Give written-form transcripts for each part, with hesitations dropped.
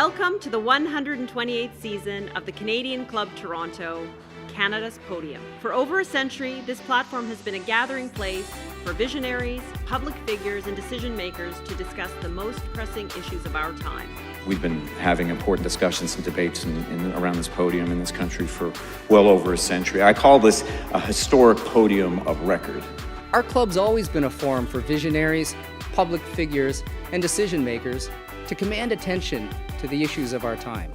Welcome to the 128th season of the Canadian Club Toronto, Canada's Podium. For over a century, this platform has been a gathering place for visionaries, public figures, and decision makers to discuss the most pressing issues of our time. We've been having important discussions and debates around this podium in this country for well over a century. I call this a historic podium of record. Our club's always been a forum for visionaries, public figures, and decision makers to command attention to the issues of our time.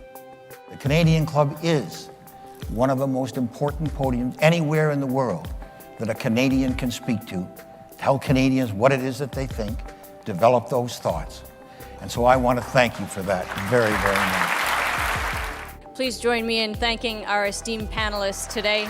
The Canadian Club is one of the most important podiums anywhere in the world that a Canadian can speak to, tell Canadians what it is that they think, develop those thoughts. And so I want to thank you for that very, very much. Please join me in thanking our esteemed panelists today.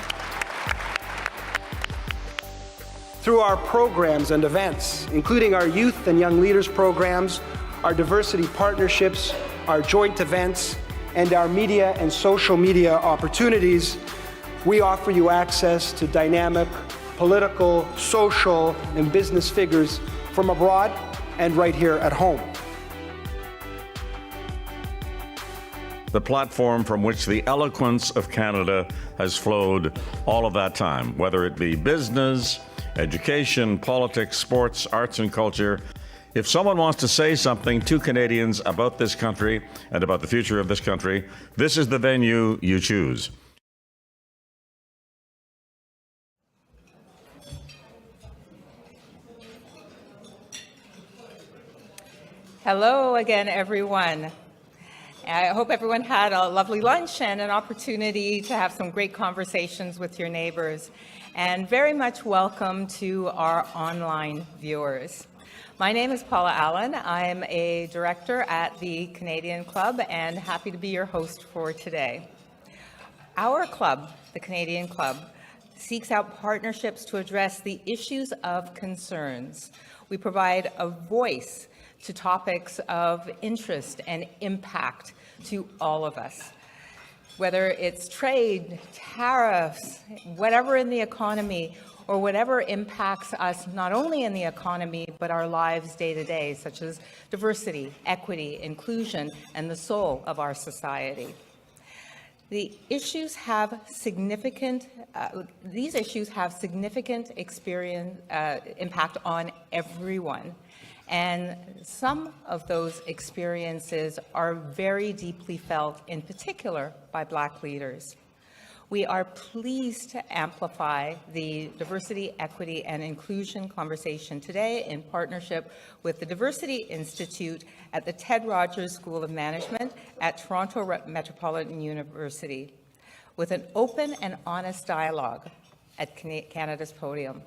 Through our programs and events, including our youth and young leaders programs, our diversity partnerships, our joint events, and our media and social media opportunities, we offer you access to dynamic political, social, and business figures from abroad and right here at home. The platform from which the eloquence of Canada has flowed all of that time, whether it be business, education, politics, sports, arts and culture. If someone wants to say something to Canadians about this country and about the future of this country, this is the venue you choose. Hello again, everyone. I hope everyone had a lovely lunch and an opportunity to have some great conversations with your neighbors. And very much welcome to our online viewers. My name is Paula Allen. I'm a director at the Canadian Club and happy to be your host for today. Our club, the Canadian Club, seeks out partnerships to address the issues of concerns. We provide a voice to topics of interest and impact to all of us. Whether it's trade, tariffs, whatever in the economy, or whatever impacts us not only in the economy, but our lives day to day, such as diversity, equity, inclusion, and the soul of our society. These issues have significant impact on everyone. And some of those experiences are very deeply felt, in particular by Black leaders. We are pleased to amplify the diversity, equity, and inclusion conversation today in partnership with the Diversity Institute at the Ted Rogers School of Management at Toronto Metropolitan University, with an open and honest dialogue at Canada's Podium.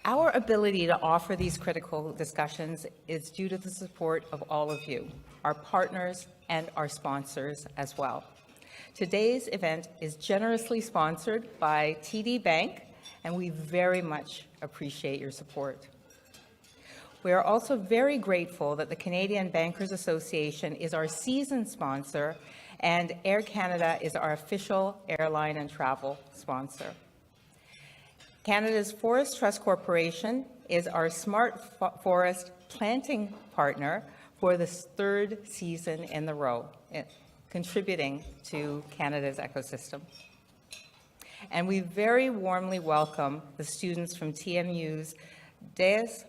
Our ability to offer these critical discussions is due to the support of all of you, our partners and our sponsors as well. Today's event is generously sponsored by TD Bank, and we very much appreciate your support. We are also very grateful that the Canadian Bankers Association is our season sponsor, and Air Canada is our official airline and travel sponsor. Canada's Forest Trust Corporation is our smart forest planting partner for the third season in a row, contributing to Canada's ecosystem. And we very warmly welcome the students from TMU's DEAS,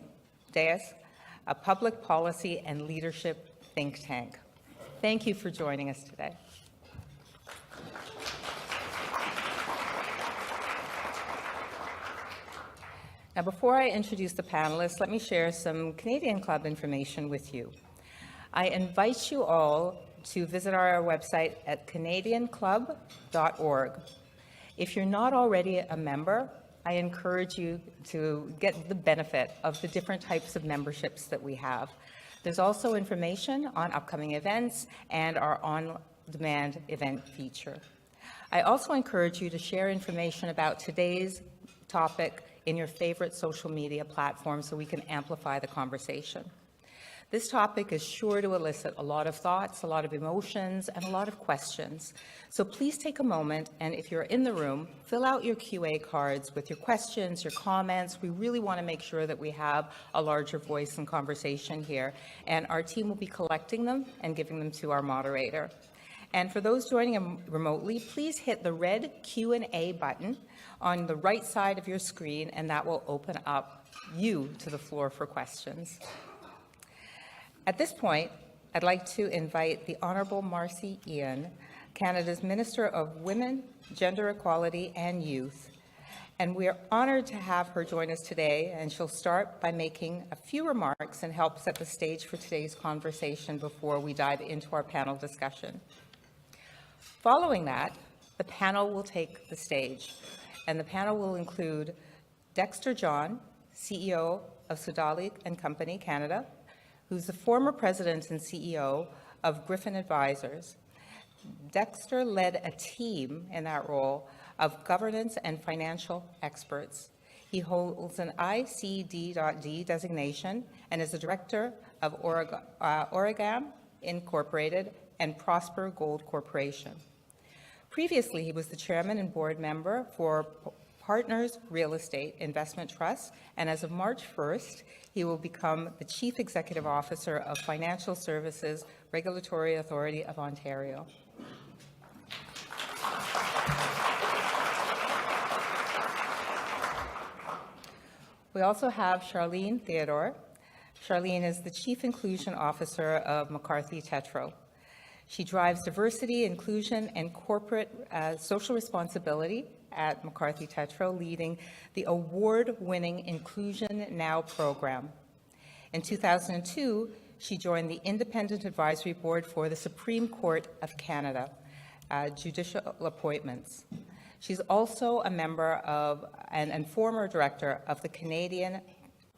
a public policy and leadership think tank. Thank you for joining us today. Now, before I introduce the panelists, let me share some Canadian Club information with you. I invite you all to visit our website at canadianclub.org. If you're not already a member, I encourage you to get the benefit of the different types of memberships that we have. There's also information on upcoming events and our on-demand event feature. I also encourage you to share information about today's topic in your favorite social media platform so we can amplify the conversation. This topic is sure to elicit a lot of thoughts, a lot of emotions, and a lot of questions. So please take a moment, and if you're in the room, fill out your QA cards with your questions, your comments. We really want to make sure that we have a larger voice in conversation here, and our team will be collecting them and giving them to our moderator. And for those joining remotely, please hit the red Q&A button on the right side of your screen, and that will open up you to the floor for questions. At this point, I'd like to invite the Honourable Marci Ien, Canada's Minister of Women, Gender Equality and Youth. And we're honoured to have her join us today, and she'll start by making a few remarks and help set the stage for today's conversation before we dive into our panel discussion. Following that, the panel will take the stage, and the panel will include Dexter John, CEO of Sodali and Company, Canada, who's the former president and CEO of Griffin Advisors. Dexter led a team in that role of governance and financial experts. He holds an ICD.D designation and is the director of Origam Incorporated and Prosper Gold Corporation. Previously, he was the chairman and board member for Partners Real Estate Investment Trust, and as of March 1st, he will become the Chief Executive Officer of Financial Services Regulatory Authority of Ontario. We also have Charlene Theodore. Charlene is the Chief Inclusion Officer of McCarthy Tétrault. She drives diversity, inclusion, and corporate social responsibility at McCarthy Tétrault, leading the award-winning Inclusion Now program. In 2002, she joined the Independent Advisory Board for the Supreme Court of Canada, judicial appointments. She's also a member of and former director of the Canadian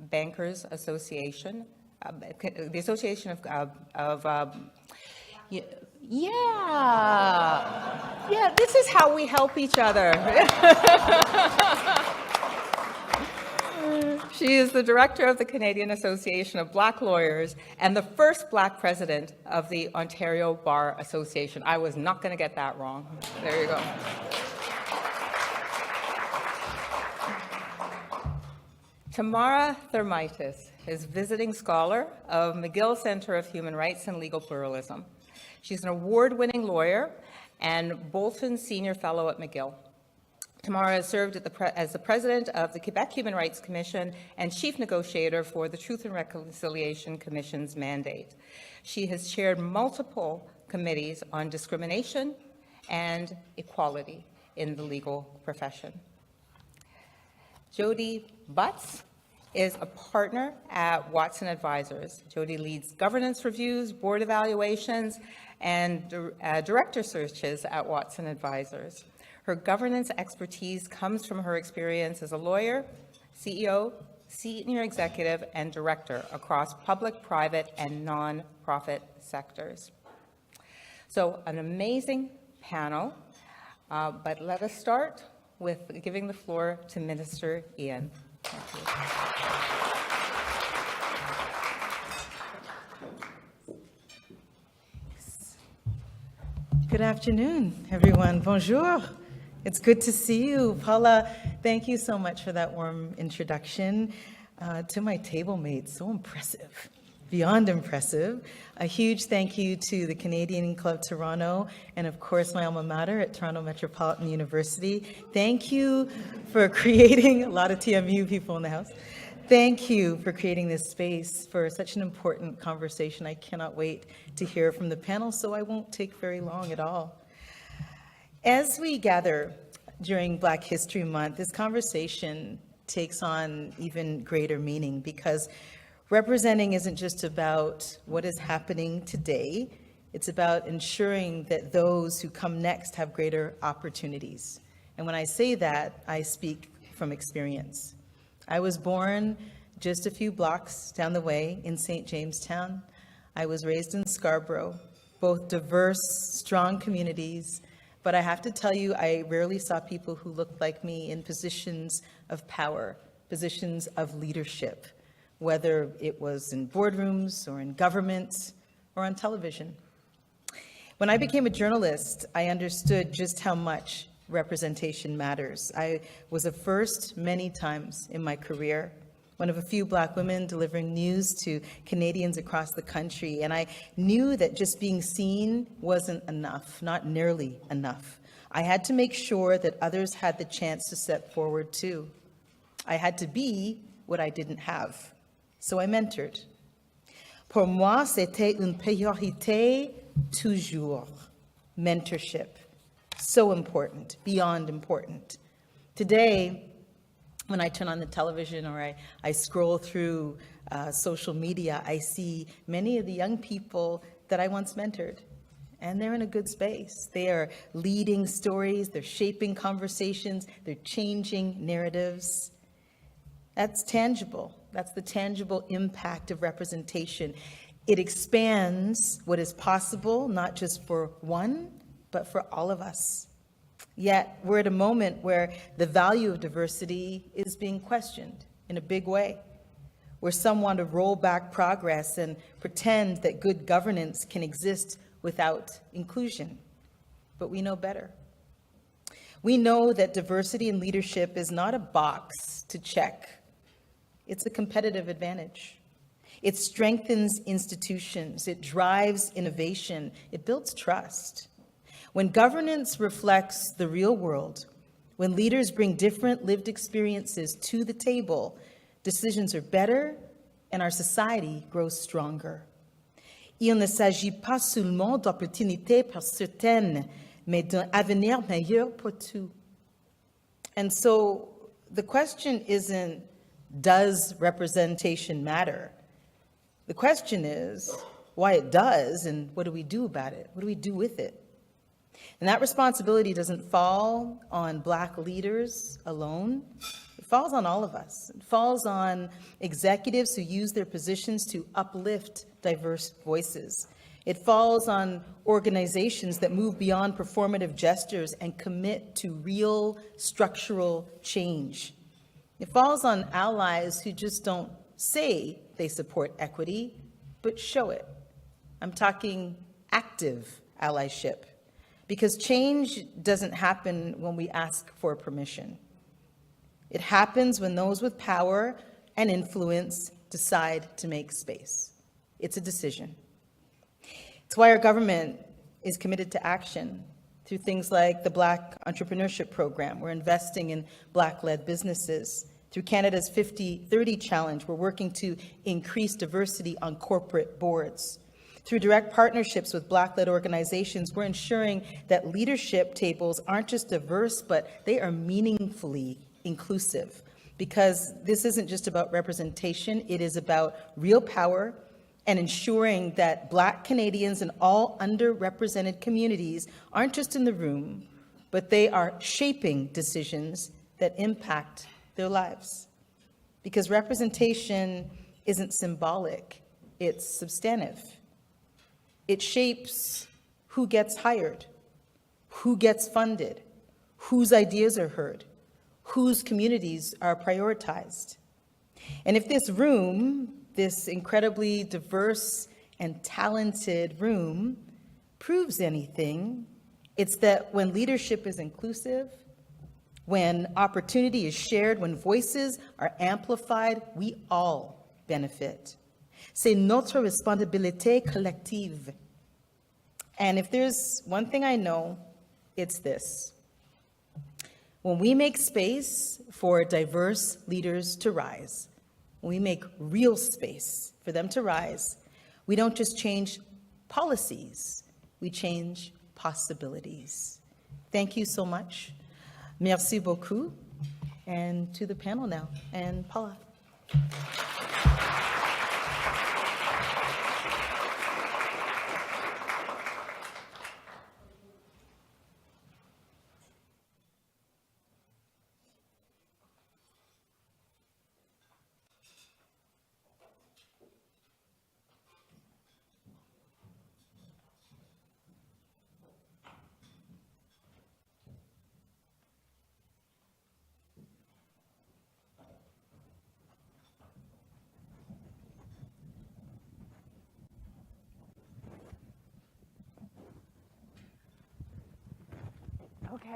Bankers Association, the Association Yeah, this is how we help each other. She is the director of the Canadian Association of Black Lawyers and the first Black president of the Ontario Bar Association. I was not going to get that wrong. There you go. Tamara Thermitus is visiting scholar of McGill Center of Human Rights and Legal Pluralism. She's an award-winning lawyer and Bolton Senior Fellow at McGill. Tamara has served as the president of the Quebec Human Rights Commission and chief negotiator for the Truth and Reconciliation Commission's mandate. She has chaired multiple committees on discrimination and equality in the legal profession. Jody Butts is a partner at Watson Advisors. Jody leads governance reviews, board evaluations, and director searches at Watson Advisors. Her governance expertise comes from her experience as a lawyer, CEO, senior executive, and director across public, private, and non-profit sectors. So an amazing panel, but let us start with giving the floor to Minister Ien. Thank you. Good afternoon, everyone. Bonjour. It's good to see you. Paula, thank you so much for that warm introduction. To my table mates, so impressive, beyond impressive. A huge thank you to the Canadian Club Toronto and, of course, my alma mater at Toronto Metropolitan University. Thank you for creating, a lot of TMU people in the house. Thank you for creating this space for such an important conversation. I cannot wait to hear from the panel, so I won't take very long at all. As we gather during Black History Month, this conversation takes on even greater meaning because representing isn't just about what is happening today, it's about ensuring that those who come next have greater opportunities. And when I say that, I speak from experience. I was born just a few blocks down the way in St. Jamestown. I was raised in Scarborough, both diverse, strong communities, but I have to tell you, I rarely saw people who looked like me in positions of power, positions of leadership. whether it was in boardrooms or in government or on television. When I became a journalist, I understood just how much representation matters. I was a first many times in my career, one of a few Black women delivering news to Canadians across the country, and I knew that just being seen wasn't enough, not nearly enough. I had to make sure that others had the chance to step forward too. I had to be what I didn't have, so I mentored. Pour moi, c'était une priorité toujours. Mentorship, so important, beyond important. Today, when I turn on the television or I scroll through social media, I see many of the young people that I once mentored, and they're in a good space. They are leading stories, they're shaping conversations, they're changing narratives. That's tangible. That's the tangible impact of representation. It expands what is possible, not just for one, but for all of us. Yet, we're at a moment where the value of diversity is being questioned in a big way, where some want to roll back progress and pretend that good governance can exist without inclusion. But we know better. We know that diversity in leadership is not a box to check. It's a competitive advantage. It strengthens institutions, it drives innovation, it builds trust. When governance reflects the real world, when leaders bring different lived experiences to the table, decisions are better and our society grows stronger. Il ne s'agit pas seulement d'opportunités pour certaines, mais d'un avenir meilleur pour tous. And so the question isn't, does representation matter? The question is why it does and what do we do about it? What do we do with it? And that responsibility doesn't fall on Black leaders alone. It falls on all of us. It falls on executives who use their positions to uplift diverse voices. It falls on organizations that move beyond performative gestures and commit to real structural change. It falls on allies who just don't say they support equity, but show it. I'm talking active allyship, because change doesn't happen when we ask for permission. It happens when those with power and influence decide to make space. It's a decision. It's why our government is committed to action through things like the Black Entrepreneurship Program. We're investing in Black-led businesses. Through Canada's 50-30 Challenge, we're working to increase diversity on corporate boards. Through direct partnerships with Black-led organizations, we're ensuring that leadership tables aren't just diverse, but they are meaningfully inclusive. Because this isn't just about representation, it is about real power and ensuring that Black Canadians and all underrepresented communities aren't just in the room, but they are shaping decisions that impact their lives. Because representation isn't symbolic, it's substantive. It shapes who gets hired, who gets funded, whose ideas are heard, whose communities are prioritized. And if this room, this incredibly diverse and talented room, proves anything, it's that when leadership is inclusive, when opportunity is shared, when voices are amplified, we all benefit. C'est notre responsabilité collective. And if there's one thing I know, it's this. When we make space for diverse leaders to rise, when we make real space for them to rise, we don't just change policies, we change possibilities. Thank you so much. Merci beaucoup. And to the panel now, and Paula.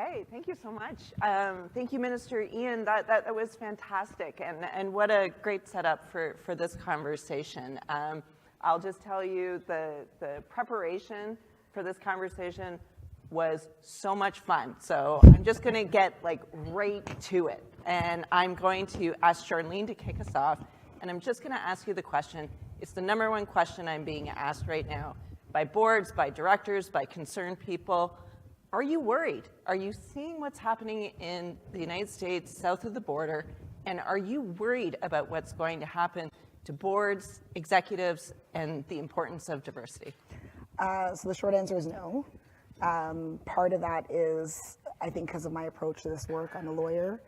Okay, thank you so much. Thank you, Minister Ien. That was fantastic, and what a great setup for this conversation. I'll just tell you the preparation for this conversation was so much fun. So I'm just going to get like right to it, and I'm going to ask Charlene to kick us off, and I'm just going to ask you the question. It's the number one question I'm being asked right now by boards, by directors, by concerned people. Are you worried? Are you seeing what's happening in the United States south of the border? And are you worried about what's going to happen to boards, executives, and the importance of diversity? So the short answer is no. Part of that is, I think, because of my approach to this work. I'm a lawyer,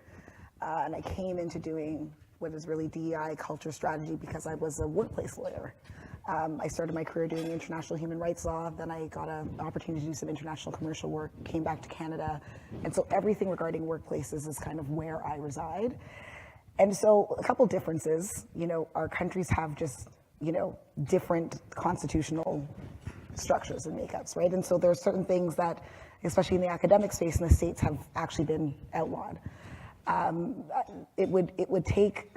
and I came into doing what is really DEI culture strategy because I was a workplace lawyer. I started my career doing international human rights law, then I got an opportunity to do some international commercial work, came back to Canada, and so everything regarding workplaces is kind of where I reside. And so a couple differences, our countries have just, different constitutional structures and makeups, right? And so there are certain things that, especially in the academic space in the States, have actually been outlawed. It would take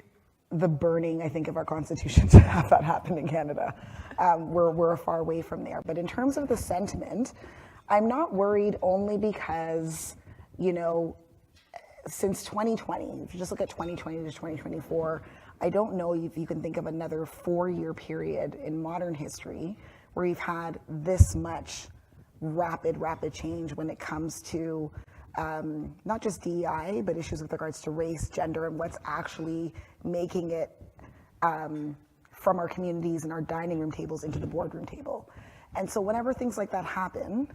the burning, I think, of our Constitution to have that happen in Canada. We're far away from there. But in terms of the sentiment, I'm not worried only because, since 2020, if you just look at 2020 to 2024, I don't know if you can think of another 4-year period in modern history where you've had this much rapid change when it comes to not just DEI, but issues with regards to race, gender, and what's actually making it from our communities and our dining room tables into the boardroom table. And so whenever things like that happen,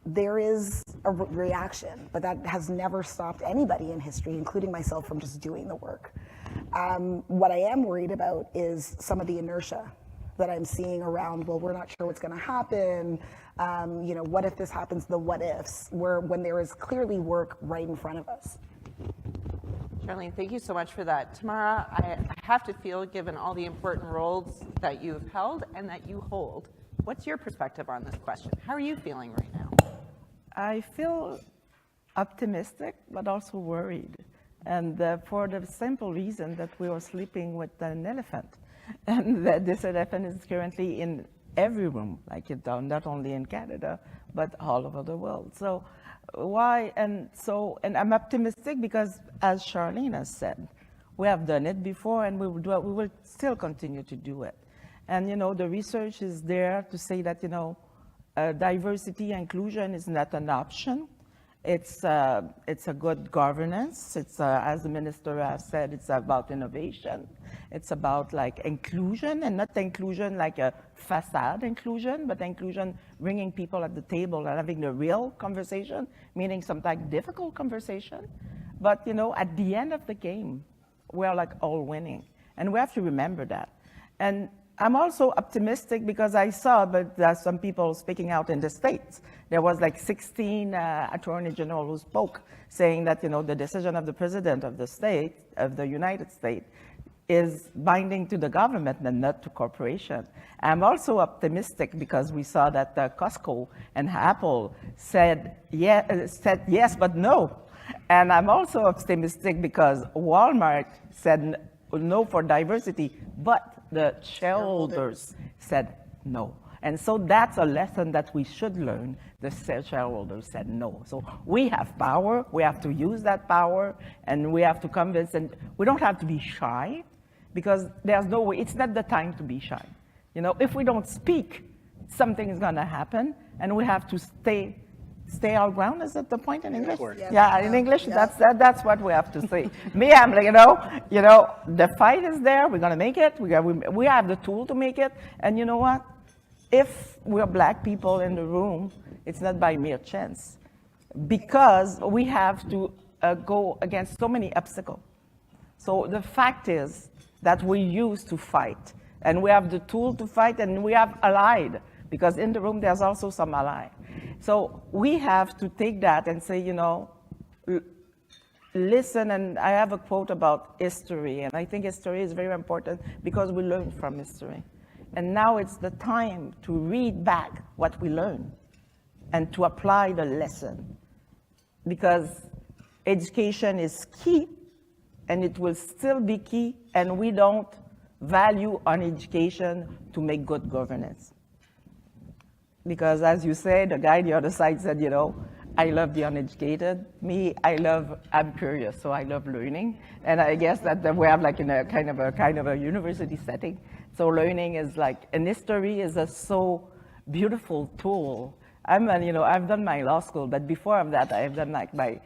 there is a reaction, but that has never stopped anybody in history, including myself, from just doing the work. What I am worried about is some of the inertia that I'm seeing around, well, we're not sure what's going to happen. What if this happens, the what ifs, when there is clearly work right in front of us. Charlene, thank you so much for that. Tamara, I have to feel, given all the important roles that you've held and that you hold, what's your perspective on this question? How are you feeling right now? I feel optimistic, but also worried. And for the simple reason that we are sleeping with an elephant. And that this elephant is currently in every room, like it done, not only in Canada, but all over the world. So why? And I'm optimistic because, as Charlene has said, we have done it before and we will still continue to do it. And the research is there to say that diversity and inclusion is not an option. It's a good governance. It's as the minister has said, it's about innovation. It's about like inclusion, and not inclusion like a facade inclusion, but inclusion bringing people at the table and having a real conversation, meaning sometimes difficult conversation. But at the end of the game, we're like all winning, and we have to remember that. And I'm also optimistic because I saw, but there's some people speaking out in the States. There was like 16 attorney general who spoke, saying that the decision of the president of the state, of the United States, is binding to the government and not to corporation. I'm also optimistic because we saw that Costco and Apple said yes, but no. And I'm also optimistic because Walmart said no for diversity, but the shareholders said no. And so that's a lesson that we should learn. The shareholders said no. So we have power, we have to use that power, and we have to convince, and we don't have to be shy, because there's no way, it's not the time to be shy. If we don't speak, something is gonna happen, and we have to stay our ground. Is that the point in English? Yes. Yeah, in English, that's what we have to say. Me, I'm like, the fight is there. We're gonna make it. We have the tool to make it. And you know what? If we're Black people in the room, it's not by mere chance, because we have to go against so many obstacles. So the fact is that we used to fight, and we have the tool to fight, and we have allied, because in the room there's also some ally. So we have to take that and say, listen, and I have a quote about history, and I think history is very important because we learn from history. And now it's the time to read back what we learned and to apply the lesson because education is key, and it will still be key, and we don't value on education to make good governance. Because as you said, the guy the other side said, you know, I love the uneducated. Me, I'm curious, so I love learning. And I guess that we have like in a kind of a university setting. So learning is like, and history is a so beautiful tool. I've done my law school, but before of that, I've done like my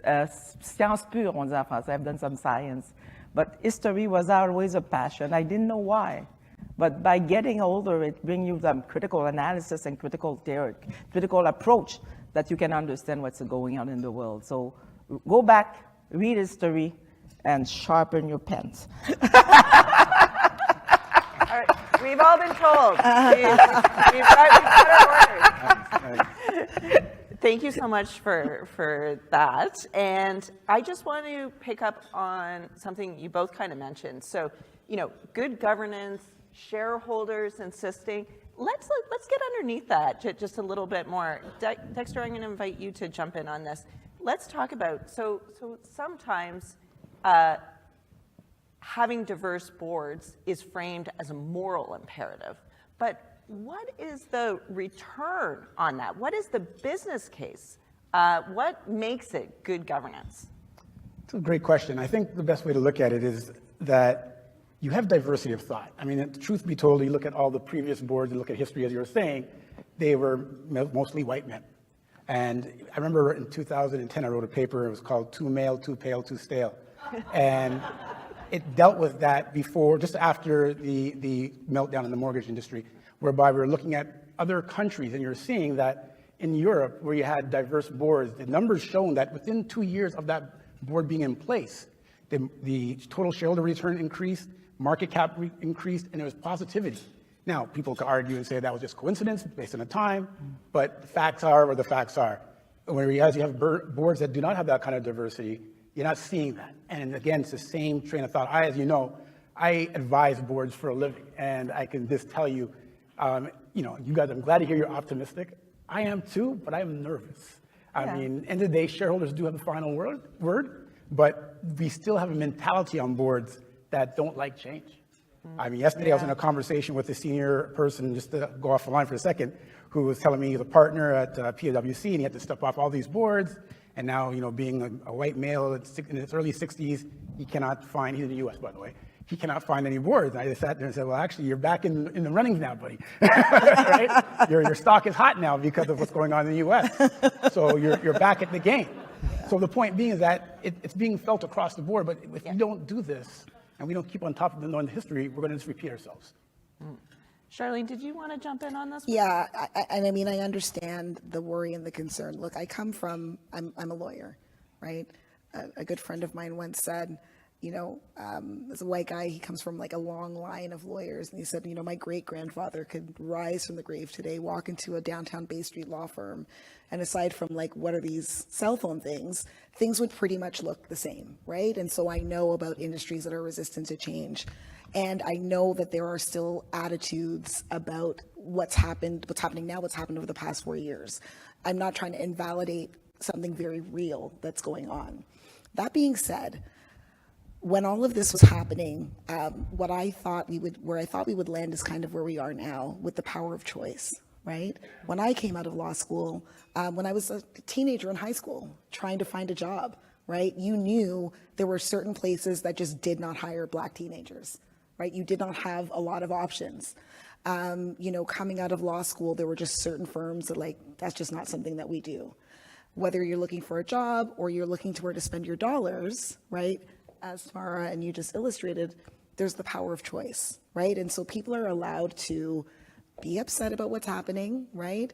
sciences pures, on dit en français. I've done some science. But history was always a passion. I didn't know why. But by getting older, it brings you some critical analysis and critical theory, critical approach that you can understand what's going on in the world. So go back, read history, and sharpen your pens. All right, we've all been told. We've got our orders. Thank you so much for that. And I just want to pick up on something you both kind of mentioned. So, you know, good governance, shareholders insisting. Let's get underneath that just a little bit more. Dexter, I'm going to invite you to jump in on this. Let's talk about, so sometimes having diverse boards is framed as a moral imperative, but what is the return on that? What is the business case? What makes it good governance? It's a great question. I think the best way to look at it is that you have diversity of thought. I mean, truth be told, you look at all the previous boards, you look at history, as you were saying, they were mostly white men. And I remember in 2010, I wrote a paper, it was called Too Male, Too Pale, Too Stale. And it dealt with that before, just after the meltdown in the mortgage industry, whereby we were looking at other countries, and you're seeing that in Europe, where you had diverse boards, the numbers shown that within 2 years of that board being in place, the total shareholder return increased, market cap increased, and there was positivity. Now, people could argue and say that was just coincidence based on the time, but the facts are what the facts are. Whereas you have boards that do not have that kind of diversity, you're not seeing that. And again, it's the same train of thought. As you know, I advise boards for a living, and I can just tell you, you guys, I'm glad to hear you're optimistic. I am too, but I'm nervous. I mean, end of the day, shareholders do have the final word, but we still have a mentality on boards that don't like change. I mean, yesterday I was in a conversation with a senior person, just to go off the line for a second, who was telling me he's a partner at PwC, and he had to step off all these boards. And now, being a white male in his early 60s, he cannot find, he's in the US, by the way, he cannot find any boards. And I just sat there and said, well, actually, you're back in the runnings now, buddy. Right? Your stock is hot now because of what's going on in the US. So you're back at the game. So the point being is that it's being felt across the board, but if you don't do this, and we don't keep on top of the history, we're going to just repeat ourselves. Charlene, did you want to jump in on this one? Yeah, I mean, I understand the worry and the concern. Look, I'm a lawyer, right? A good friend of mine once said, as a white guy, he comes from like a long line of lawyers. And he said, my great-grandfather could rise from the grave today, walk into a downtown Bay Street law firm. And aside from like, what are these cell phone things would pretty much look the same, right? And so I know about industries that are resistant to change. And I know that there are still attitudes about what's happening now, what's happened over the past 4 years. I'm not trying to invalidate something very real that's going on. That being said, when all of this was happening, where I thought we would land is kind of where we are now with the power of choice, right? When I came out of law school, when I was a teenager in high school, trying to find a job, right? You knew there were certain places that just did not hire Black teenagers, right? You did not have a lot of options. Coming out of law school, there were just certain firms that that's just not something that we do. Whether you're looking for a job or you're looking to where to spend your dollars, right? As Tamara and you just illustrated, there's the power of choice, right? And so people are allowed to be upset about what's happening, right?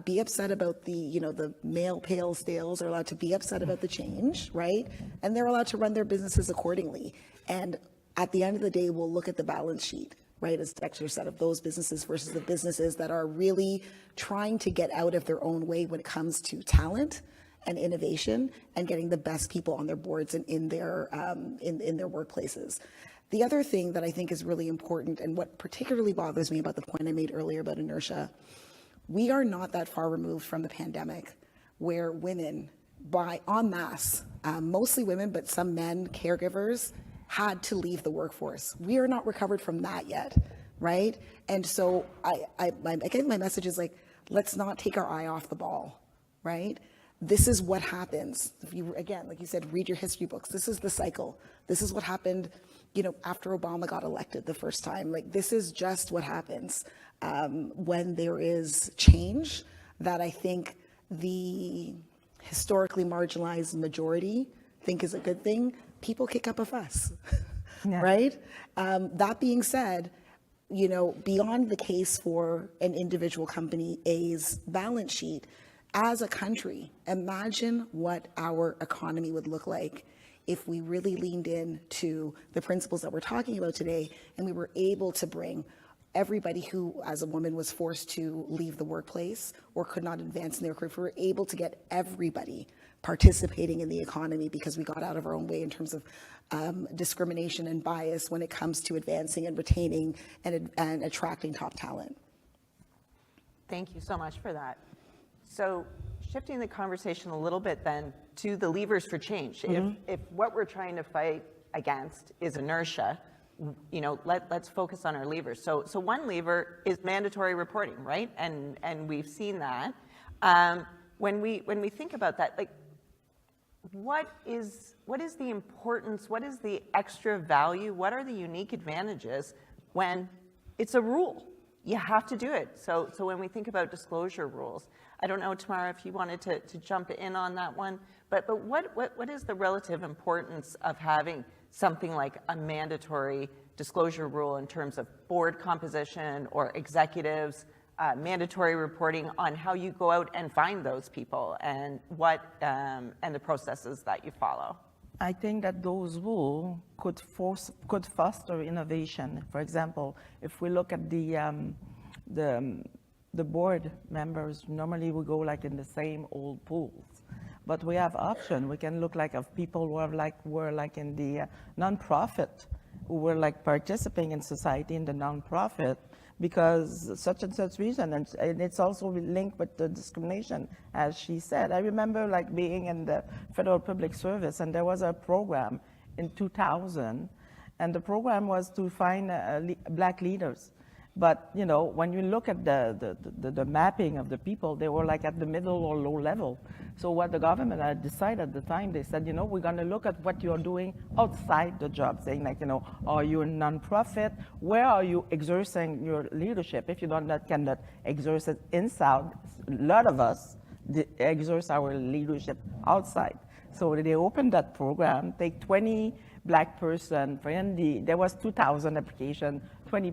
Be upset about the male pale stales, are allowed to be upset about the change, right? And they're allowed to run their businesses accordingly. And at the end of the day, we'll look at the balance sheet, right? As Dexter said, of those businesses versus the businesses that are really trying to get out of their own way when it comes to talent and innovation and getting the best people on their boards and in their workplaces. The other thing that I think is really important, and what particularly bothers me about the point I made earlier about inertia, we are not that far removed from the pandemic where women en masse, mostly women, but some men, caregivers, had to leave the workforce. We are not recovered from that yet, right? And so again, my message is like, let's not take our eye off the ball, right? This is what happens. If you, again, like you said, read your history books. This is the cycle. This is what happened, you know, after Obama got elected the first time. Like, this is just what happens when there is change that I think the historically marginalized majority think is a good thing. People kick up a fuss, right? That being said, you know, beyond the case for an individual company A's balance sheet, as a country, imagine what our economy would look like if we really leaned in to the principles that we're talking about today, and we were able to bring everybody who, as a woman, was forced to leave the workplace or could not advance in their career, if we were able to get everybody participating in the economy because we got out of our own way in terms of discrimination and bias when it comes to advancing and retaining and attracting top talent. Thank you so much for that. So shifting the conversation a little bit then to the levers for change. If what we're trying to fight against is inertia, you know, let's focus on our levers. So one lever is mandatory reporting, right? And we've seen that. When we think about that, like, what is the importance? What is the extra value? What are the unique advantages when it's a rule? You have to do it. So when we think about disclosure rules, I don't know, Tamara, if you wanted to jump in on that one, but what is the relative importance of having something like a mandatory disclosure rule in terms of board composition or executives, mandatory reporting on how you go out and find those people and and the processes that you follow? I think that those rules could foster innovation. For example, if we look at the board members, normally we go like in the same old pools, but we have option. We can look like of people who were like in the nonprofit, who were like participating in society in the nonprofit because such and such reason, and it's also linked with the discrimination, as she said. I remember like being in the federal public service, and there was a program in 2000, and the program was to find black leaders. But you know, when you look at the mapping of the people, they were like at the middle or low level. So what the government had decided at the time, they said, you know, we're going to look at what you're doing outside the job, saying like, you know, are you a nonprofit? Where are you exerting your leadership? If you cannot exert it inside, a lot of us exert our leadership outside. So they opened that program, take 20 black person, there was 2,000 applications, 20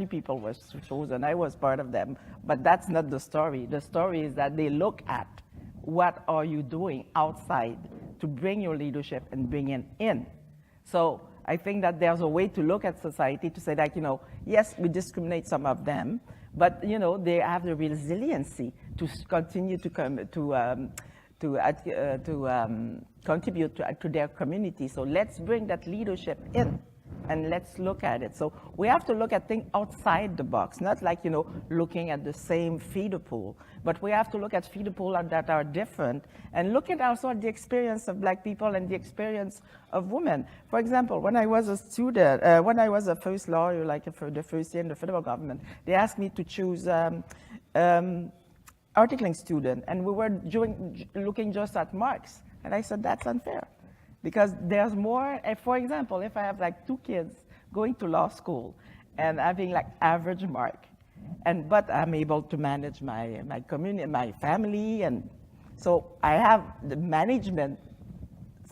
people were chosen. I was part of them, but that's not the story. The story is that they look at what are you doing outside to bring your leadership and bring it in. So I think that there's a way to look at society to say that, you know, yes, we discriminate some of them, but you know, they have the resiliency to continue to contribute to their community. So let's bring that leadership in and let's look at it. So we have to look at things outside the box, not like, you know, looking at the same feeder pool, but we have to look at feeder pools that are different and look at also the experience of black people and the experience of women. For example, when I was a student, when I was a first lawyer, like for the first year in the federal government, they asked me to choose articling student, and we were looking just at marks. And I said, that's unfair. Because there's more, for example, if I have like 2 kids going to law school and having like average mark, but I'm able to manage my community, my family, and so I have the management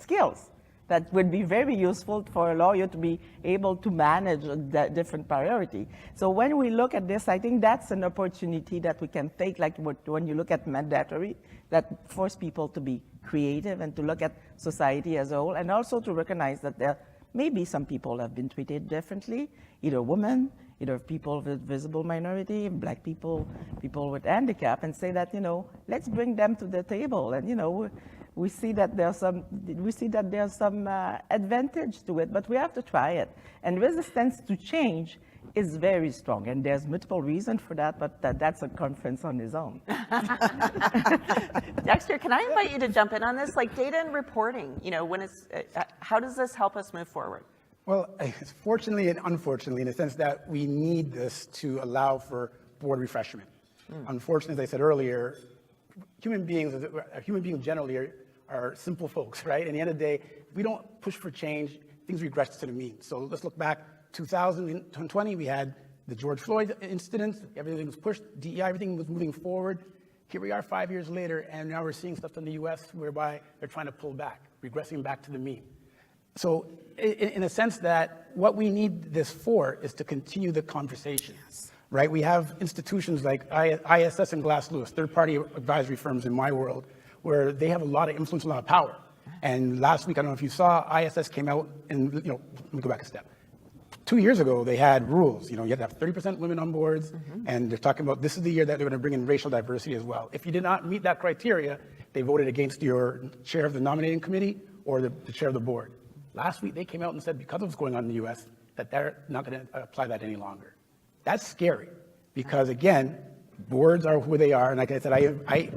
skills that would be very useful for a lawyer to be able to manage the different priority. So when we look at this, I think that's an opportunity that we can take, like when you look at mandatory, that force people to be creative and to look at society as a whole, and also to recognize that there maybe some people have been treated differently, either women, either people with visible minority, black people, people with handicap, and say that, you know, let's bring them to the table. And, you know, we see that there's some advantage to it, but we have to try it. And resistance to change is very strong, and there's multiple reasons for that, but that's a conference on its own. Dexter, can I invite you to jump in on this? Like data and reporting, when it's, how does this help us move forward? Well, fortunately and unfortunately, in the sense that we need this to allow for board refreshment. Unfortunately, as I said earlier, human beings generally are simple folks, right? At the end of the day, if we don't push for change, things regress to the mean. So let's look back. 2020, we had the George Floyd incident. Everything was pushed. DEI, everything was moving forward. Here we are 5 years later, and now we're seeing stuff in the U.S. whereby they're trying to pull back, regressing back to the mean. So in a sense that what we need this for is to continue the conversation, right? We have institutions like ISS and Glass Lewis, third-party advisory firms in my world, where they have a lot of influence, a lot of power. And last week, I don't know if you saw, ISS came out and, let me go back a step. 2 years ago, they had rules. You had to have 30% women on boards, and they're talking about this is the year that they're going to bring in racial diversity as well. If you did not meet that criteria, they voted against your chair of the nominating committee or the chair of the board. Last week, they came out and said, because of what's going on in the U.S., that they're not going to apply that any longer. That's scary, because again, boards are who they are, and like I said, I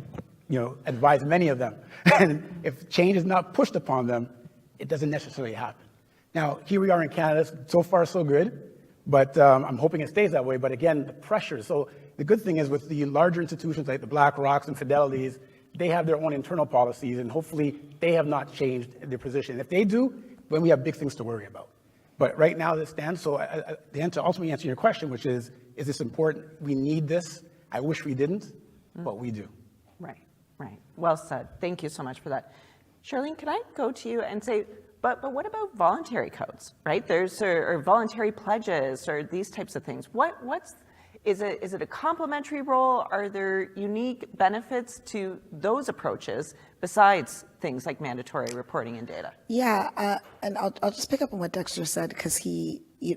advise many of them. And if change is not pushed upon them, it doesn't necessarily happen. Now, here we are in Canada, so far so good, but I'm hoping it stays that way. But again, the pressure. So the good thing is with the larger institutions like the BlackRocks and Fidelities, they have their own internal policies, and hopefully they have not changed their position. If they do, then we have big things to worry about. But right now, as it stands, so the answer, ultimately answer your question, which is this important? We need this. I wish we didn't, but we do. Right. Well said. Thank you so much for that. Charlene, can I go to you and say, but what about voluntary codes, right? There's or voluntary pledges or these types of things. Is it a complementary role? Are there unique benefits to those approaches besides things like mandatory reporting and data? Yeah, and I'll just pick up on what Dexter said, because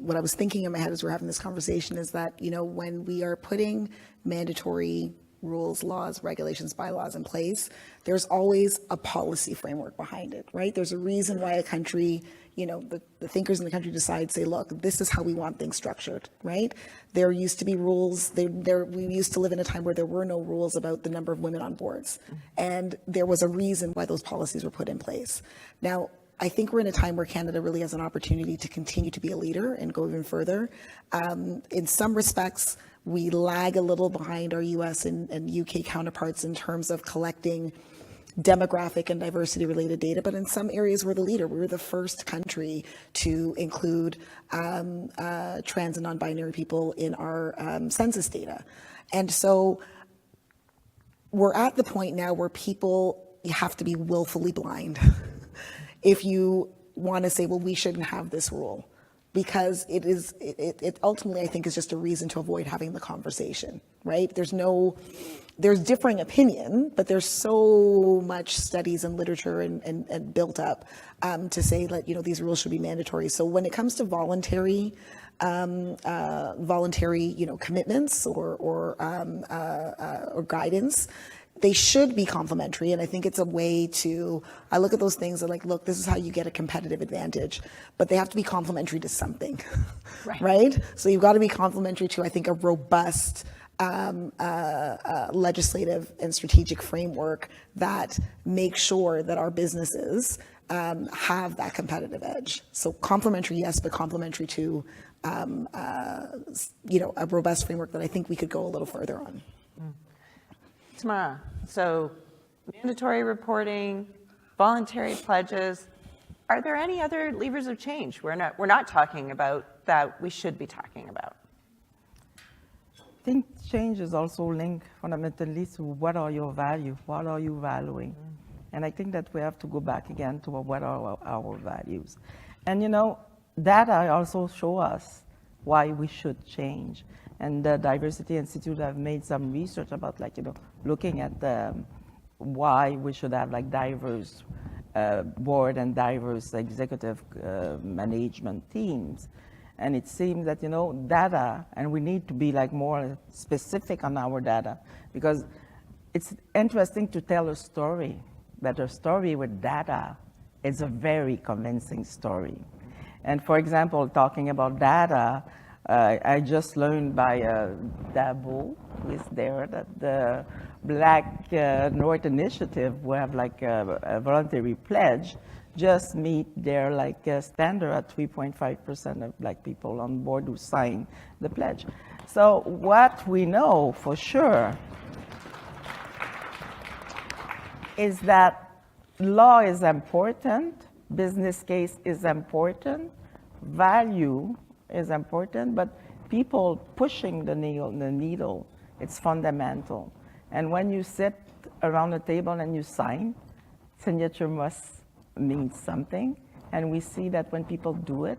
what I was thinking in my head as we're having this conversation is that, when we are putting mandatory rules, laws, regulations, bylaws in place, there's always a policy framework behind it, right? There's a reason why a country, the thinkers in the country decide, say, look, this is how we want things structured, right? There used to be rules. We used to live in a time where there were no rules about the number of women on boards. And there was a reason why those policies were put in place. Now, I think we're in a time where Canada really has an opportunity to continue to be a leader and go even further. In some respects, we lag a little behind our US and UK counterparts in terms of collecting demographic and diversity related data, but in some areas we're the leader. We were the first country to include trans and non-binary people in our census data. And so we're at the point now where you have to be willfully blind if you want to say, well, we shouldn't have this rule. Because it ultimately, I think, is just a reason to avoid having the conversation, right? There's differing opinion, but there's so much studies and literature and built up to say that, these rules should be mandatory. So when it comes to voluntary commitments or guidance, they should be complementary, and I think it's a way I look at those things and look, this is how you get a competitive advantage, but they have to be complementary to something, right? So you've got to be complementary to, I think, a robust legislative and strategic framework that makes sure that our businesses have that competitive edge. So complementary, yes, but complementary to, a robust framework that I think we could go a little further on. Tamara, so mandatory reporting, voluntary pledges, are there any other levers of change we're not talking about that we should be talking about? I think change is also linked fundamentally to what are your values, what are you valuing? And I think that we have to go back again to what are our values. And data also show us why we should change. And the Diversity Institute have made some research about looking at why we should have diverse board and diverse executive management teams. And it seems that, data, and we need to be more specific on our data, because it's interesting to tell a story, that a story with data is a very convincing story. And for example, talking about data, I just learned by Dabo, who is there, that the Black North Initiative will have like a voluntary pledge, just meet their like standard at 3.5% of Black people on board who sign the pledge. So what we know for sure is that law is important, business case is important, value is important, but people pushing the needle, it's fundamental. And when you sit around the table and you sign, signature must mean something. And we see that when people do it,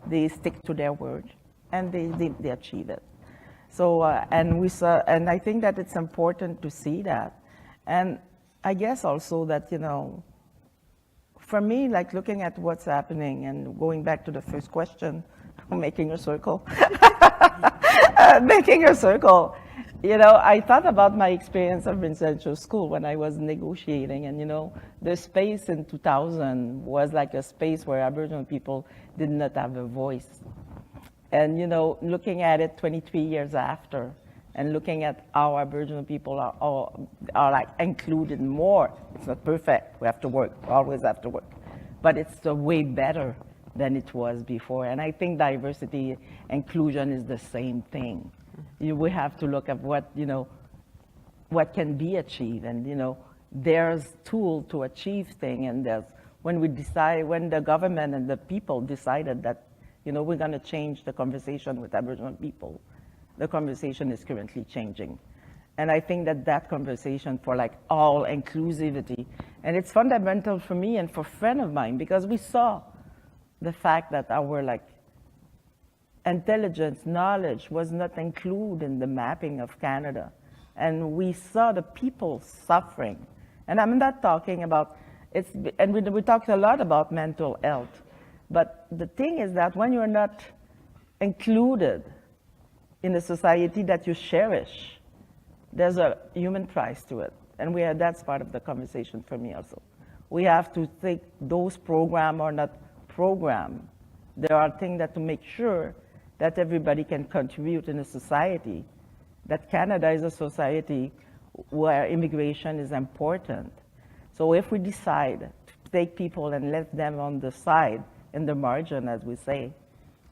they stick to their word and they achieve it. So, and I think that it's important to see that. And I guess also that, you know, for me, like looking at what's happening and going back to the first question, making a circle, making a circle, you know, I thought about my experience of residential school when I was negotiating, and you know, the space in 2000 was like a space where Aboriginal people did not have a voice. And you know, looking at it 23 years after, and looking at how Aboriginal people are like included more. It's not perfect, we have to work, always have to work. But it's way better than it was before. And I think diversity, inclusion is the same thing. We have to look at what, you know, what can be achieved. And you know, there's tools to achieve things. And there's, when the government and the people decided that, you know, we're gonna change the conversation with Aboriginal people, the conversation is currently changing. And I think that that conversation for like all inclusivity, and it's fundamental for me and for a friend of mine, because we saw the fact that our like intelligence, knowledge was not included in the mapping of Canada. And we saw the people suffering. And I'm not talking about, and we talked a lot about mental health, but the thing is that when you're not included in a society that you cherish, there's a human price to it. And that's part of the conversation for me also. We have to think those programs are not programs. There are things that to make sure that everybody can contribute in a society, that Canada is a society where immigration is important. So if we decide to take people and let them on the side, in the margin, as we say,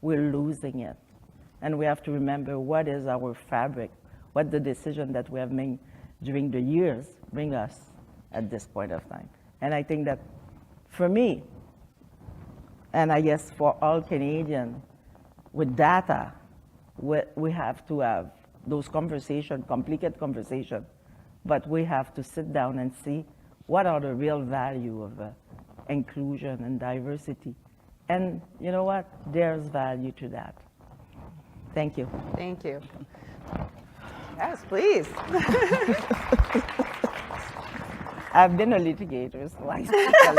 we're losing it. And we have to remember what is our fabric, what the decision that we have made during the years bring us at this point of time. And I think that for me, and I guess for all Canadians, with data, we have to have those conversations, complicated conversations, but we have to sit down and see what are the real value of inclusion and diversity. And you know what? There's value to that. Thank you. Thank you. Yes, please. I've been a litigator, so I speak a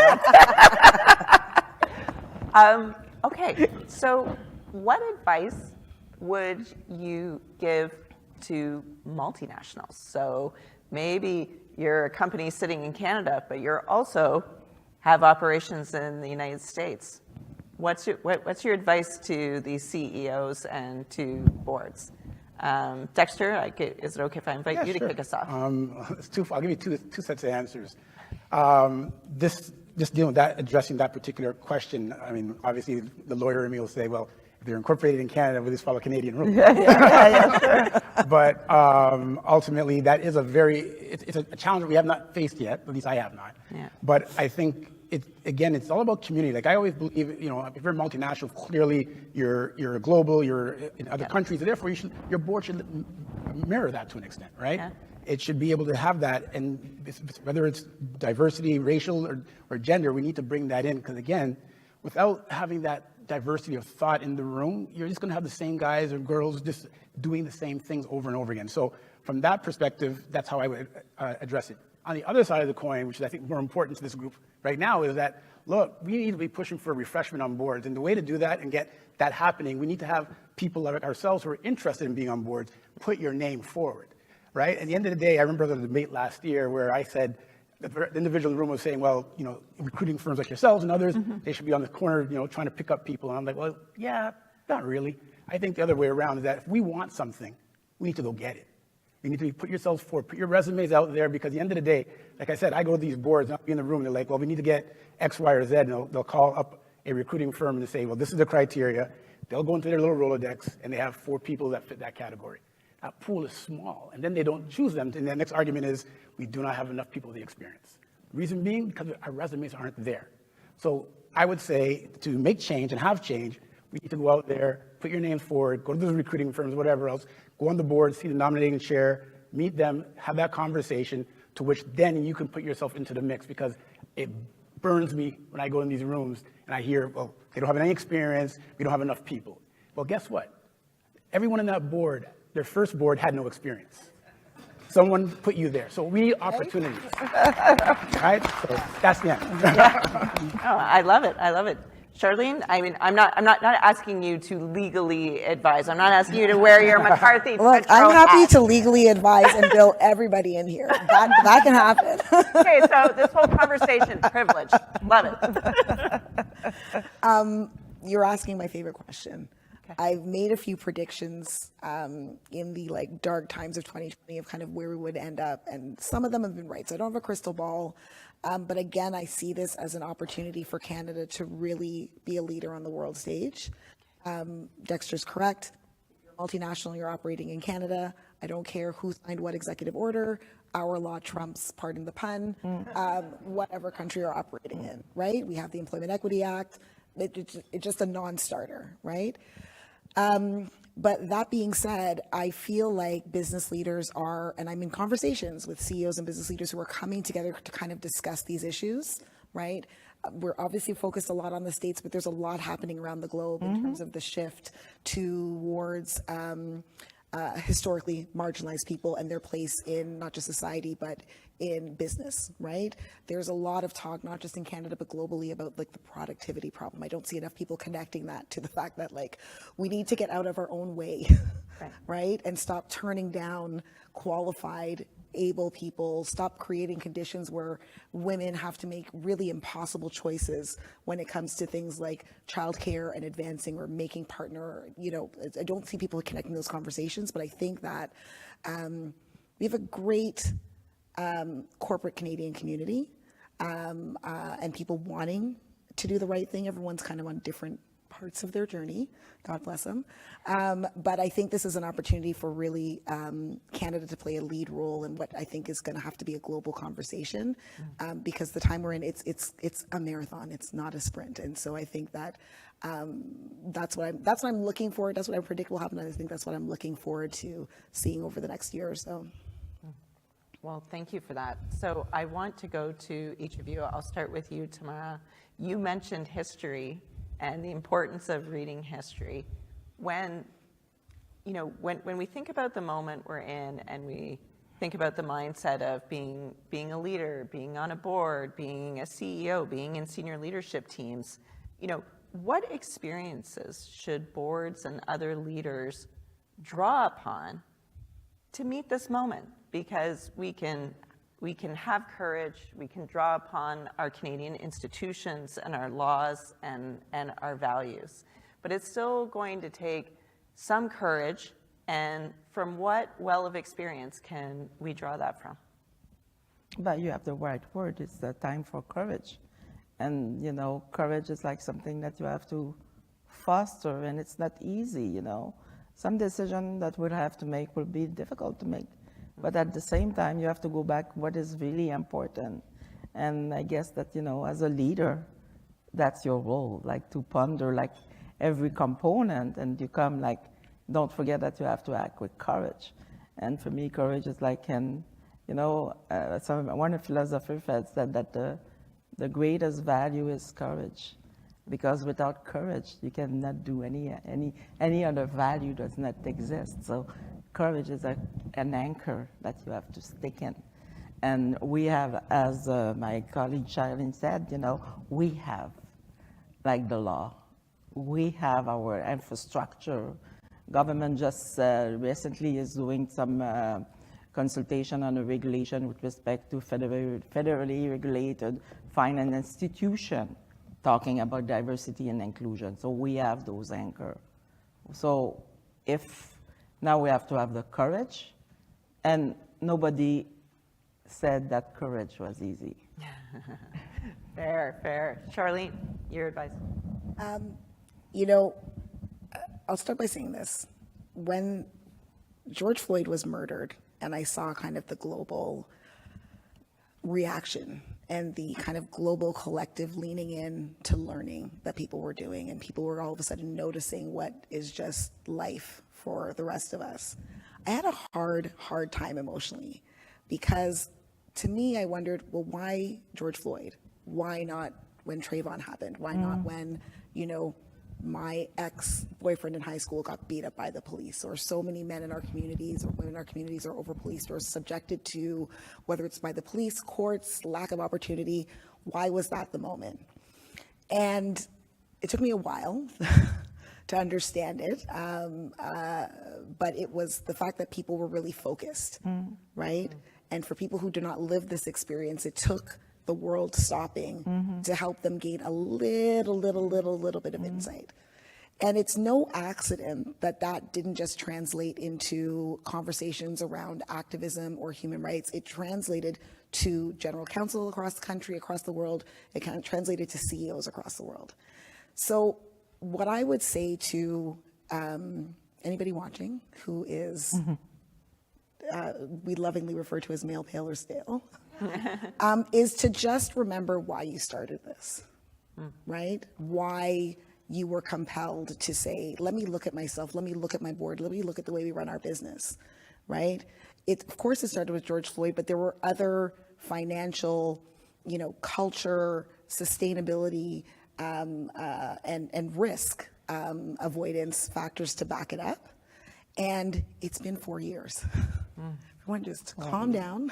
lot. Okay, so what advice would you give to multinationals? So maybe you're a company sitting in Canada, but you're also have operations in the United States. What's your advice to these CEOs and to boards? Dexter, is it okay if I invite you to kick us off? I'll give you two sets of answers. Just dealing with that, addressing that particular question, I mean, obviously the lawyer in me will say, well, if they're incorporated in Canada, we'll just follow Canadian rules. Sure. But ultimately, that is it's a challenge we have not faced yet, at least I have not. Yeah. But I think, it's all about community. Like I always believe, you know, if you're multinational, clearly you're global, you're in other countries, and therefore your board should mirror that to an extent, right? Yeah. It should be able to have that, and whether it's diversity, racial, or gender, we need to bring that in, because again, without having that diversity of thought in the room, you're just going to have the same guys or girls just doing the same things over and over again. So from that perspective, that's how I would address it. On the other side of the coin, which is I think more important to this group right now, is that, look, we need to be pushing for refreshment on boards. And the way to do that and get that happening, we need to have people like ourselves who are interested in being on boards put your name forward, right? At the end of the day, I remember the debate last year where I said, the individual in the room was saying, well, recruiting firms like yourselves and others, they should be on the corner, trying to pick up people. And I'm like, well, yeah, not really. I think the other way around is that if we want something, we need to go get it. You need to put yourselves forward, put your resumes out there, because at the end of the day, like I said, I go to these boards, and I'll be in the room, and they're like, well, we need to get X, Y, or Z, and they'll call up a recruiting firm and say, well, this is the criteria. They'll go into their little Rolodex, and they have 4 people that fit that category. That pool is small, and then they don't choose them, and the next argument is, we do not have enough people with the experience. Reason being, because our resumes aren't there. So I would say, to make change and have change, we need to go out there, put your names forward, go to those recruiting firms, whatever else, go on the board, see the nominating chair, meet them, have that conversation, to which then you can put yourself into the mix, because it burns me when I go in these rooms and I hear, well, they don't have any experience, we don't have enough people. Well, guess what? Everyone in that board, their first board had no experience. Someone put you there. So we need opportunities, right? So that's the end. Oh, I love it. I love it. Charlene, I mean, I'm not asking you to legally advise. I'm not asking you to wear your McCarthy. Look, I'm happy to legally advise and bill everybody in here. That can happen. Okay, so this whole conversation, privilege. Love it. You're asking my favorite question. Okay. I've made a few predictions in the dark times of 2020 of kind of where we would end up, and some of them have been right. So I don't have a crystal ball. But again, I see this as an opportunity for Canada to really be a leader on the world stage. Dexter's correct. You're multinational, you're operating in Canada. I don't care who signed what executive order. Our law trumps, pardon the pun, whatever country you're operating in, right? We have the Employment Equity Act. It's just a non-starter, right? But that being said, I feel like business leaders are, and I'm in conversations with CEOs and business leaders who are coming together to kind of discuss these issues, right? We're obviously focused a lot on the States, but there's a lot happening around the globe in terms of the shift towards historically marginalized people and their place in not just society, but in business, right? There's a lot of talk, not just in Canada, but globally about the productivity problem. I don't see enough people connecting that to the fact that we need to get out of our own way, right? And stop turning down qualified, able people, stop creating conditions where women have to make really impossible choices when it comes to things like childcare and advancing or making partner. I don't see people connecting those conversations, but I think that we have a great corporate Canadian community and people wanting to do the right thing. Everyone's kind of on different parts of their journey, God bless them. But I think this is an opportunity for really Canada to play a lead role in what I think is going to have to be a global conversation, because the time we're in, it's a marathon, it's not a sprint. And so I think that that's what I'm looking for. That's what I predict will happen. And I think that's what I'm looking forward to seeing over the next year or so. Well, thank you for that. So I want to go to each of you. I'll start with you, Tamara. You mentioned history and the importance of reading history. When we think about the moment we're in and we think about the mindset of being a leader, being on a board, being a CEO, being in senior leadership teams, what experiences should boards and other leaders draw upon to meet this moment? Because we can have courage, we can draw upon our Canadian institutions and our laws and our values. But it's still going to take some courage, and from what well of experience can we draw that from? But you have the right word, it's the time for courage. And, courage is like something that you have to foster, and it's not easy, Some decision that we'll have to make will be difficult to make. But at the same time, you have to go back what is really important. And I guess that, as a leader, that's your role, to ponder every component, and you come don't forget that you have to act with courage. And for me, courage is one philosopher said that the greatest value is courage, because without courage, you cannot do any other value does not exist. So courage is an anchor that you have to stick in. And we have, as my colleague Charlene said, we have the law. We have our infrastructure. Government just recently is doing some consultation on a regulation with respect to federally regulated finance institution talking about diversity and inclusion. So we have those anchors. So if now we have to have the courage, and nobody said that courage was easy. Fair, fair. Charlene, your advice? You know, I'll start by saying this. When George Floyd was murdered, and I saw kind of the global reaction and the kind of global collective leaning in to learning that people were doing, and people were all of a sudden noticing what is just life for the rest of us. I had a hard time emotionally, because to me, I wondered, well, why George Floyd? Why not when Trayvon happened? Why not when, you know, my ex-boyfriend in high school got beat up by the police, or so many men in our communities or women in our communities are over-policed or subjected to, whether it's by the police, courts, lack of opportunity. Why was that the moment? And it took me a while to understand it, but it was the fact that people were really focused, right? And for people who do not live this experience, it took the world stopping to help them gain a little bit of insight. And it's no accident that that didn't just translate into conversations around activism or human rights. It translated to general counsel across the country, across the world. It kind of translated to CEOs across the world. So what I would say to anybody watching who is, we lovingly refer to as male, pale, or stale, is to just remember why you started this, right? Why you were compelled to say, let me look at myself, let me look at my board, let me look at the way we run our business, right? Of course, it started with George Floyd, but there were other financial, you know, culture, sustainability, and risk avoidance factors to back it up. And it's been 4 years. Everyone just calm down.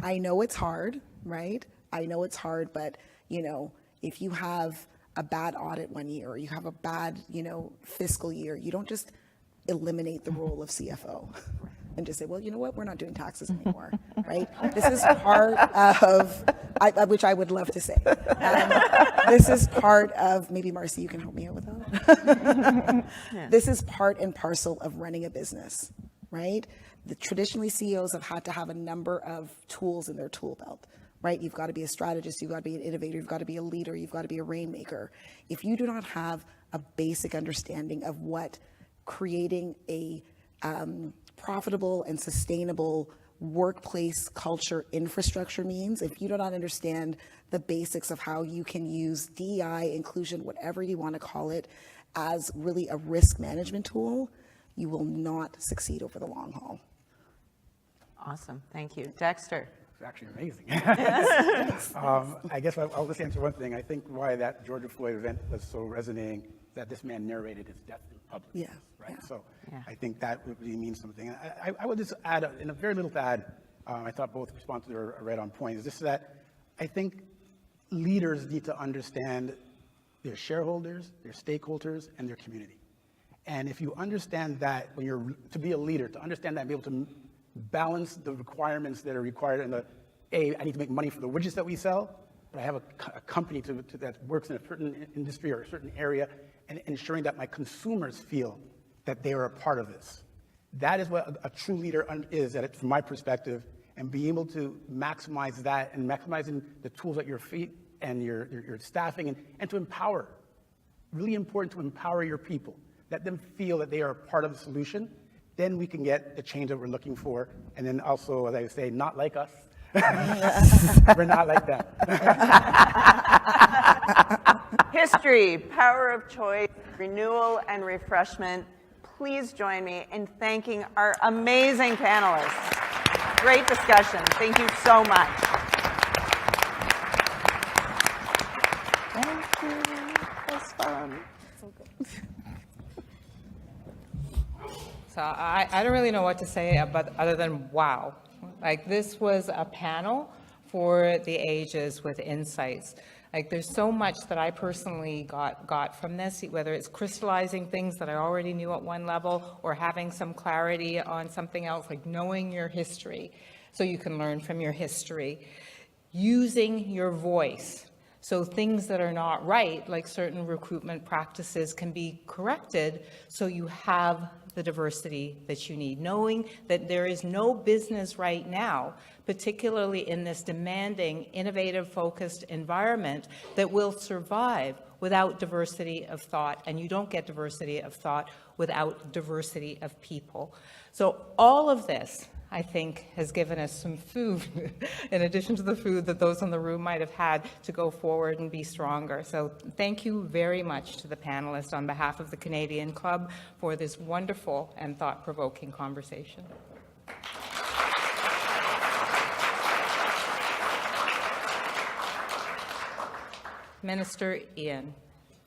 I know it's hard, right? I know it's hard, but, you know, if you have a bad audit one year, or you have a bad, you know, fiscal year, you don't just eliminate the role of CFO and just say, well, you know what, we're not doing taxes anymore, right? This is part of, which I would love to say. This is part of, maybe Marci, you can help me out with that. This is part and parcel of running a business, right? Traditionally, CEOs have had to have a number of tools in their tool belt, right? You've got to be a strategist, you've got to be an innovator, you've got to be a leader, you've got to be a rainmaker. If you do not have a basic understanding of what creating a profitable and sustainable workplace culture infrastructure means, if you do not understand the basics of how you can use DEI, inclusion, whatever you want to call it, as really a risk management tool, you will not succeed over the long haul. Awesome, thank you. Dexter. It's actually amazing. I guess I'll just answer one thing. I think why that George Floyd event was so resonating, that this man narrated his death in public. Yeah. Right. Yeah. So I think that really means something. I would just add, in a very little to add, I thought both responses were right on point, is just that I think leaders need to understand their shareholders, their stakeholders, and their community. And if you understand that, when you're to be a leader, to understand that and be able to balance the requirements that are required in the, I need to make money for the widgets that we sell, but I have a company that works in a certain industry or a certain area, and ensuring that my consumers feel that they are a part of this. That is what a true leader is, from my perspective, and being able to maximize that and maximizing the tools at your feet and your staffing, and to empower. Really important to empower your people. Let them feel that they are a part of the solution. Then we can get the change that we're looking for. And then also, as I say, not like us. We're not like that. History, power of choice, renewal, and refreshment. Please join me in thanking our amazing panelists. Great discussion. Thank you so much. Thank you. It was fun. So good. So I don't really know what to say, but other than wow. Like, this was a panel for the ages with insights. Like, there's so much that I personally got from this, whether it's crystallizing things that I already knew at one level or having some clarity on something else, like knowing your history so you can learn from your history. Using your voice. So things that are not right, like certain recruitment practices, can be corrected so you have the diversity that you need. Knowing that there is no business right now, particularly in this demanding, innovative, focused environment, that will survive without diversity of thought, and you don't get diversity of thought without diversity of people. So all of this, I think, has given us some food, in addition to the food that those in the room might have had, to go forward and be stronger. So thank you very much to the panelists on behalf of the Canadian Club for this wonderful and thought-provoking conversation. Minister Ien,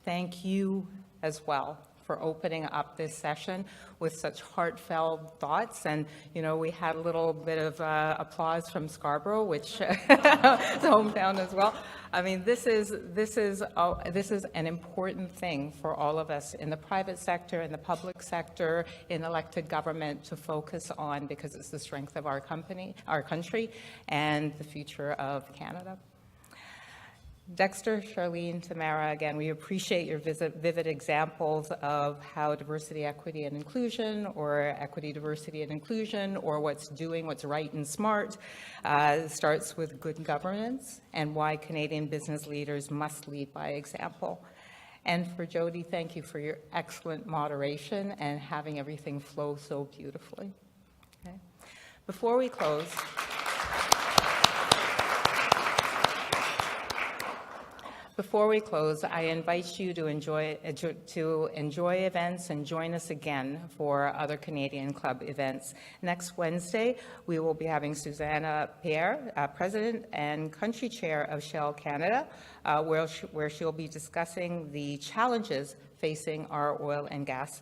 thank you as well for opening up this session with such heartfelt thoughts. And, you know, we had a little bit of applause from Scarborough, which is hometown as well. I mean, this is an important thing for all of us in the private sector, in the public sector, in elected government to focus on, because it's the strength of our country, and the future of Canada. Dexter, Charlene, Tamara, again, we appreciate your vivid examples of how diversity, equity, and inclusion, or equity, diversity, and inclusion, or what's right and smart, starts with good governance, and why Canadian business leaders must lead by example. And for Jody, thank you for your excellent moderation and having everything flow so beautifully. Okay. Before we close, I invite you to enjoy events and join us again for other Canadian Club events. Next Wednesday, we will be having Susanna Pierre, President and Country Chair of Shell Canada, where she'll be discussing the challenges facing our oil and gas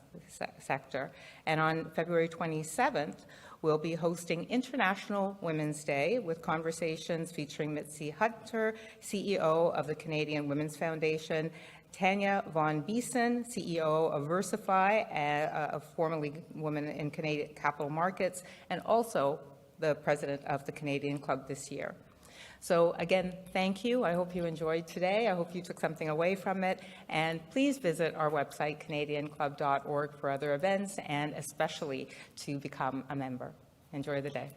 sector. And on February 27th, we'll be hosting International Women's Day with conversations featuring Mitzi Hunter, CEO of the Canadian Women's Foundation, Tanya Von Biesen, CEO of Versify, a formerly woman in Canadian capital markets, and also the president of the Canadian Club this year. So again, thank you. I hope you enjoyed today. I hope you took something away from it. And please visit our website, canadianclub.org, for other events, and especially to become a member. Enjoy the day.